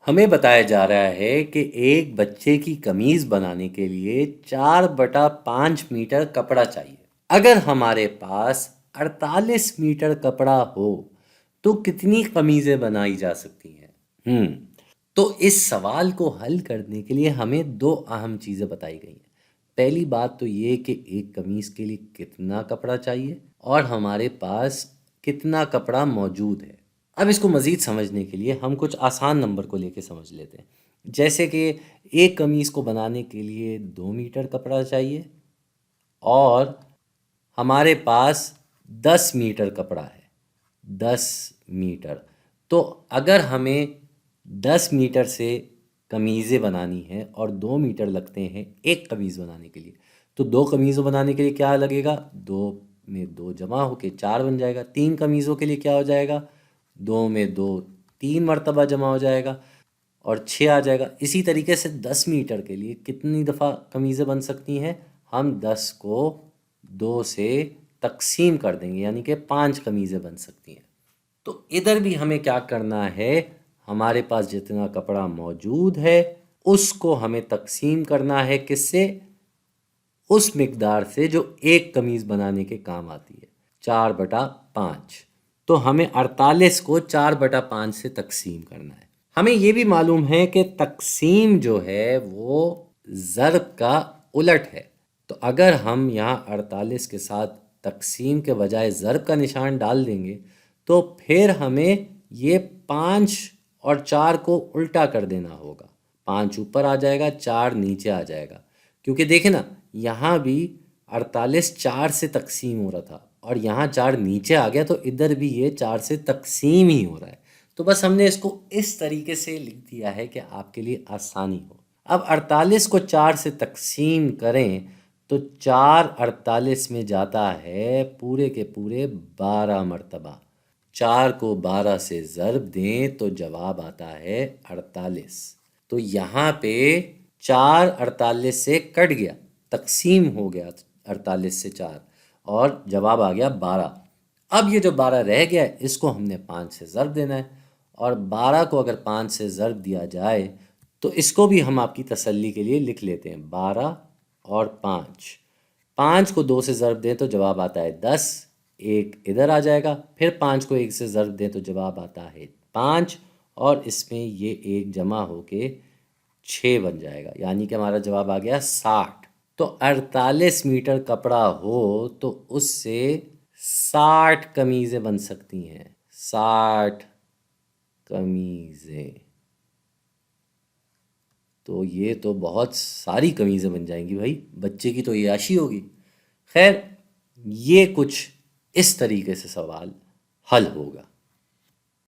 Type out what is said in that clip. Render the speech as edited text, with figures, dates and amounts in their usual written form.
ہمیں بتایا جا رہا ہے کہ ایک بچے کی قمیض بنانے کے لیے 4/5 میٹر کپڑا چاہیے۔ اگر ہمارے پاس 48 میٹر کپڑا ہو تو کتنی قمیضیں بنائی جا سکتی ہیں؟ تو اس سوال کو حل کرنے کے لیے ہمیں دو اہم چیزیں بتائی گئی ہیں۔ پہلی بات تو یہ کہ ایک قمیض کے لیے کتنا کپڑا چاہیے اور ہمارے پاس کتنا کپڑا موجود ہے۔ اب اس کو مزید سمجھنے کے لیے ہم کچھ آسان نمبر کو لے کے سمجھ لیتے ہیں، جیسے کہ ایک قمیض کو بنانے کے لیے 2 میٹر کپڑا چاہیے اور ہمارے پاس 10 میٹر کپڑا ہے۔ 10 میٹر، تو اگر ہمیں 10 میٹر سے قمیضیں بنانی ہیں اور 2 میٹر لگتے ہیں ایک قمیض بنانے کے لیے، تو 2 قمیضوں بنانے کے لیے کیا لگے گا؟ 2 میں 2 جمع ہو کے 4 بن جائے گا۔ 3 قمیضوں کے لیے کیا ہو جائے گا؟ 2 میں 2 3 مرتبہ جمع ہو جائے گا اور 6 آ جائے گا۔ اسی طریقے سے 10 میٹر کے لیے کتنی دفعہ قمیضیں بن سکتی ہیں؟ ہم 10 کو 2 سے تقسیم کر دیں گے، یعنی کہ 5 قمیضیں بن سکتی ہیں۔ تو ادھر بھی ہمیں کیا کرنا ہے؟ ہمارے پاس جتنا کپڑا موجود ہے اس کو ہمیں تقسیم کرنا ہے، کس سے؟ اس مقدار سے جو ایک قمیض بنانے کے کام آتی ہے، 4/5۔ تو ہمیں 48 کو 4/5 سے تقسیم کرنا ہے۔ ہمیں یہ بھی معلوم ہے کہ تقسیم جو ہے وہ ضرب کا الٹ ہے، تو اگر ہم یہاں 48 کے ساتھ تقسیم کے بجائے ضرب کا نشان ڈال دیں گے تو پھر ہمیں یہ 5 اور 4 کو الٹا کر دینا ہوگا۔ 5 اوپر آ جائے گا، 4 نیچے آ جائے گا، کیونکہ دیکھیں نا یہاں بھی 48 4 سے تقسیم ہو رہا تھا اور یہاں 4 نیچے آ گیا، تو ادھر بھی یہ 4 سے تقسیم ہی ہو رہا ہے۔ تو بس ہم نے اس کو اس طریقے سے لکھ دیا ہے کہ آپ کے لیے آسانی ہو۔ اب 48 کو 4 سے تقسیم کریں تو 4 48 میں جاتا ہے پورے کے پورے 12 مرتبہ۔ 4 کو 12 سے ضرب دیں تو جواب آتا ہے 48۔ تو یہاں پہ 4 48 سے کٹ گیا، تقسیم ہو گیا 48 سے 4 اور جواب آ گیا 12۔ اب یہ جو 12 رہ گیا ہے اس کو ہم نے 5 سے ضرب دینا ہے، اور 12 کو اگر 5 سے ضرب دیا جائے تو اس کو بھی ہم آپ کی تسلی کے لیے لکھ لیتے ہیں، 12 اور 5۔ 5 کو 2 سے ضرب دیں تو جواب آتا ہے 10، ایک ادھر آ جائے گا، پھر 5 کو 1 سے ضرب دیں تو جواب آتا ہے 5، اور اس میں یہ ایک جمع ہو کے 6 بن جائے گا، یعنی کہ ہمارا جواب آ گیا 60۔ تو 48 میٹر کپڑا ہو تو اس سے 60 قمیضیں بن سکتی ہیں، 60 قمیضیں۔ تو یہ تو بہت ساری قمیضیں بن جائیں گی بھائی، بچے کی تو عیاشی ہوگی۔ خیر، یہ کچھ اس طریقے سے سوال حل ہوگا۔